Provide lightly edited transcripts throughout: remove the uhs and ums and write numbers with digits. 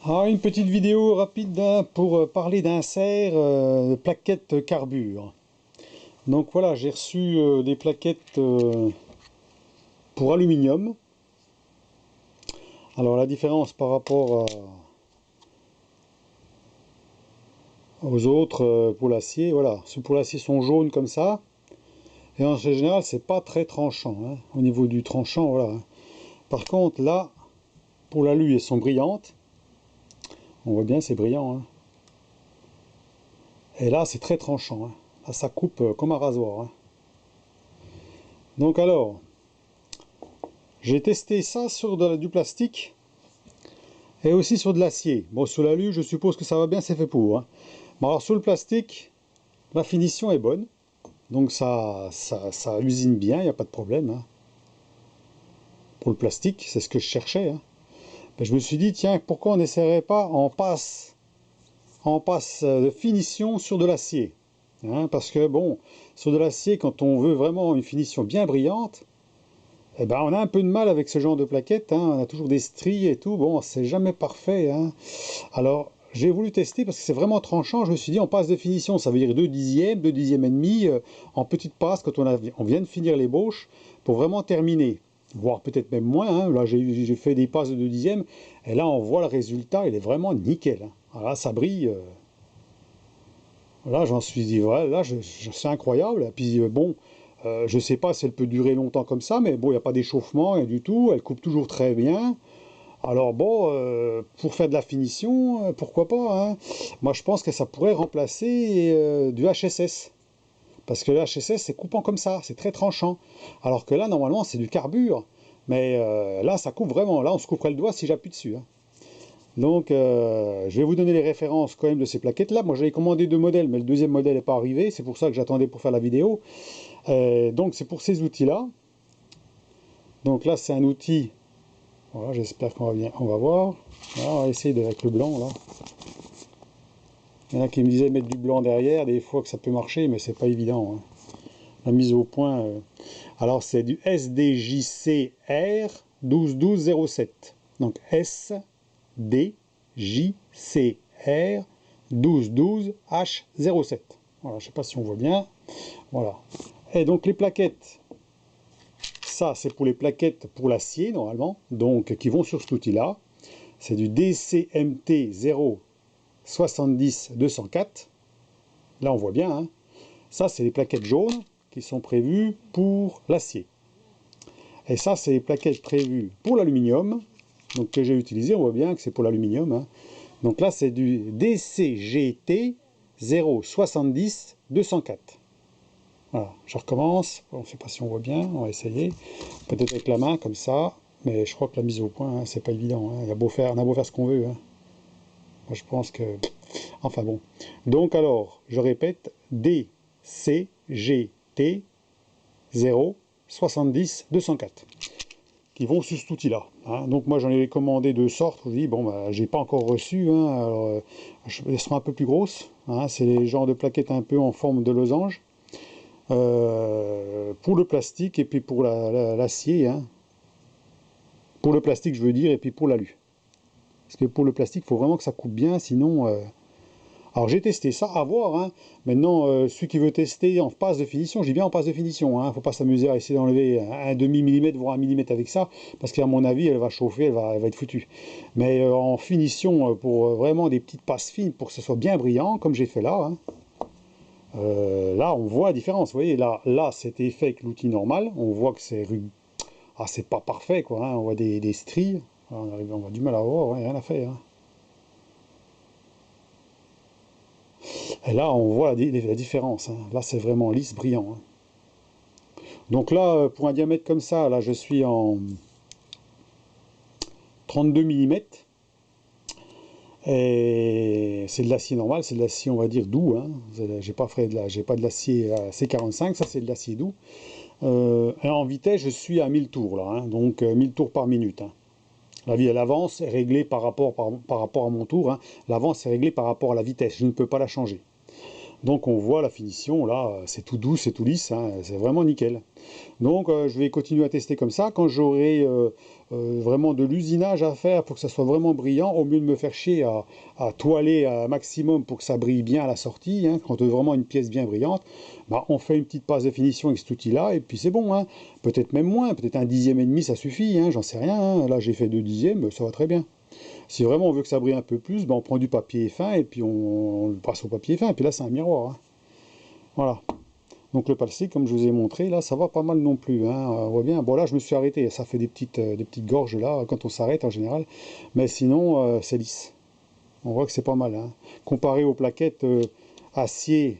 Ah, une petite vidéo rapide pour parler d'insert plaquettes carbure. Donc voilà, j'ai reçu des plaquettes pour aluminium. Alors la différence par rapport aux autres pour l'acier, voilà, ceux pour l'acier sont jaunes comme ça. Et en général, c'est pas très tranchant, hein. Au niveau du tranchant, voilà. Par contre, là, pour l'alu, elles sont brillantes. On voit bien, c'est brillant, hein. Et là, c'est très tranchant, hein. Là, ça coupe comme un rasoir, hein. Donc alors, j'ai testé ça sur du plastique et aussi sur de l'acier. Bon, sur l'alu, je suppose que ça va bien, c'est fait pour, hein. Bon, alors sur le plastique, la finition est bonne. Donc ça usine bien, il n'y a pas de problème, hein. Pour le plastique, c'est ce que je cherchais, hein. Ben, je me suis dit, tiens, pourquoi on n'essaierait pas en passe de finition sur de l'acier, hein, parce que bon, sur de l'acier, quand on veut vraiment une finition bien brillante, eh ben, on a un peu de mal avec ce genre de plaquettes, hein. On a toujours des stries et tout. Bon, c'est jamais parfait, hein. Alors, j'ai voulu tester parce que c'est vraiment tranchant. Je me suis dit, en passe de finition, ça veut dire 2 dixièmes et demi, en petite passe quand on vient de finir l'ébauche pour vraiment terminer. Voire peut-être même moins, hein. Là, j'ai fait des passes de 2 dixièmes et là, on voit le résultat, il est vraiment nickel, hein. Alors là, ça brille. Là, j'en suis dit, ouais, là, c'est incroyable. Et puis, bon, je sais pas si elle peut durer longtemps comme ça, mais bon, il n'y a pas d'échauffement, rien du tout. Elle coupe toujours très bien. Alors bon, pour faire de la finition, pourquoi pas, hein. Moi, je pense que ça pourrait remplacer du HSS. Parce que le HSS, c'est coupant comme ça, c'est très tranchant. Alors que là, normalement, c'est du carbure. Mais là, ça coupe vraiment. Là, on se couperait le doigt si j'appuie dessus, hein. Donc, je vais vous donner les références quand même de ces plaquettes-là. Moi, j'avais commandé 2 modèles, mais le deuxième modèle n'est pas arrivé. C'est pour ça que j'attendais pour faire la vidéo. Donc, c'est pour ces outils-là. Donc là, c'est un outil. Voilà, j'espère on va voir. Voilà, on va essayer avec le blanc, là. Il y en a qui me disaient mettre du blanc derrière, des fois que ça peut marcher, mais c'est pas évident, hein. La mise au point. Alors, c'est du SDJCR 121207. Donc, SDJCR 1212H07. Voilà, je sais pas si on voit bien. Voilà. Et donc, les plaquettes. Ça, c'est pour les plaquettes pour l'acier, normalement, donc qui vont sur cet outil-là. C'est du DCMT 070-204. Là, on voit bien, hein. Ça, c'est les plaquettes jaunes qui sont prévues pour l'acier. Et ça, c'est les plaquettes prévues pour l'aluminium, donc que j'ai utilisé. On voit bien que c'est pour l'aluminium, hein. Donc là, c'est du DCGT 070-204. Voilà, je recommence. On ne sait pas si on voit bien, on va essayer. Peut-être avec la main, comme ça. Mais je crois que la mise au point, hein, c'est pas évident, hein. On a beau faire ce qu'on veut, hein. Moi, je pense que... Enfin bon. Donc alors, je répète, DCGT 070-204 qui vont sur cet outil-là, hein. Donc moi, j'en ai commandé de sorte. Je dis, bon, bah, j'ai pas encore reçu, hein. Alors, elles seront un peu plus grosses, hein. C'est les genres de plaquettes un peu en forme de losange. Pour le plastique et puis pour l'acier, hein. Pour le plastique, je veux dire, et puis pour l'alu. Parce que pour le plastique, il faut vraiment que ça coupe bien, sinon... Alors j'ai testé ça, à voir, hein. Maintenant, celui qui veut tester en passe de finition, je dis bien en passe de finition, hein. Faut pas s'amuser à essayer d'enlever un demi-millimètre, voire 1 millimètre avec ça, parce qu'à mon avis, elle va chauffer, elle va être foutue. Mais en finition, pour vraiment des petites passes fines, pour que ce soit bien brillant, comme j'ai fait là, hein. Là, on voit la différence. Vous voyez, là c'était fait avec l'outil normal. On voit que c'est c'est pas parfait, quoi, hein. On voit des stries. On voit du mal à voir, ouais, rien à faire, hein. Et là, on voit la différence, hein. Là, c'est vraiment lisse, brillant, hein. Donc là, pour un diamètre comme ça, là, je suis en 32 mm. Et c'est de l'acier normal, c'est de l'acier, on va dire, doux, hein. J'ai pas de l'acier C45, ça c'est de l'acier doux. Et en vitesse, je suis à 1000 tours, là, hein. Donc 1000 tours par minute, hein. L'avance est réglée par rapport à mon tour, hein. L'avance est réglée par rapport à la vitesse, je ne peux pas la changer. Donc on voit la finition, là, c'est tout doux, c'est tout lisse, hein, c'est vraiment nickel. Donc je vais continuer à tester comme ça. Quand j'aurai vraiment de l'usinage à faire pour que ça soit vraiment brillant, au mieux de me faire chier à toiler un maximum pour que ça brille bien à la sortie, hein, quand on veut vraiment une pièce bien brillante, bah, on fait une petite passe de finition avec cet outil-là, et puis c'est bon, hein. Peut-être même moins, peut-être un dixième et demi, ça suffit, hein, j'en sais rien, hein. Là j'ai fait 2 dixièmes, ça va très bien. Si vraiment on veut que ça brille un peu plus, bah, on prend du papier fin, et puis on le passe au papier fin, et puis là c'est un miroir, hein. Voilà. Donc le plastique, comme je vous ai montré, là, ça va pas mal non plus, hein. On voit bien. Bon, là, je me suis arrêté. Ça fait des petites gorges, là, quand on s'arrête, en général. Mais sinon, c'est lisse. On voit que c'est pas mal, hein. Comparé aux plaquettes acier,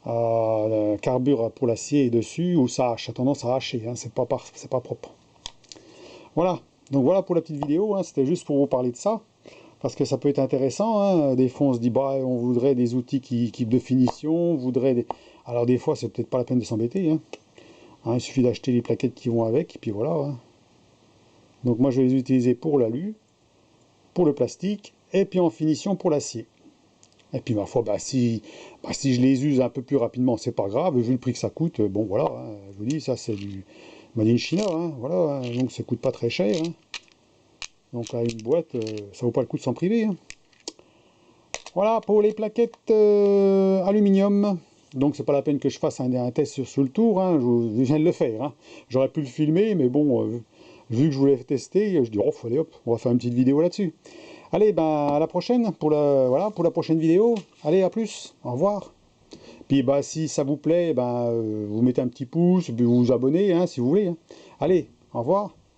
carbure pour l'acier dessus, où ça a tendance à hacher, hein. C'est pas propre. Voilà. Donc voilà pour la petite vidéo, hein. C'était juste pour vous parler de ça. Parce que ça peut être intéressant, hein. Des fois on se dit, bah, on voudrait des outils de finition, on voudrait des... Alors des fois, c'est peut-être pas la peine de s'embêter, hein. Hein, il suffit d'acheter les plaquettes qui vont avec, et puis voilà, hein. Donc moi, je vais les utiliser pour l'alu, pour le plastique, et puis en finition pour l'acier. Et puis ma foi, si je les use un peu plus rapidement, c'est pas grave, vu le prix que ça coûte, bon voilà, hein, je vous dis, ça c'est du Made in China, hein, voilà, hein, donc ça coûte pas très cher, hein. Donc là, une boîte, ça vaut pas le coup de s'en priver, hein. Voilà pour les plaquettes aluminium. Donc c'est pas la peine que je fasse un test sur le tour, hein. Je viens de le faire, hein. J'aurais pu le filmer, mais bon, vu que je voulais tester, je dis, oh, allez hop, on va faire une petite vidéo là-dessus. Allez, ben à la prochaine pour voilà, pour la prochaine vidéo. Allez, à plus, au revoir. Puis bah, si ça vous plaît, ben, vous mettez un petit pouce, puis vous vous abonnez, hein, si vous voulez, hein. Allez, au revoir.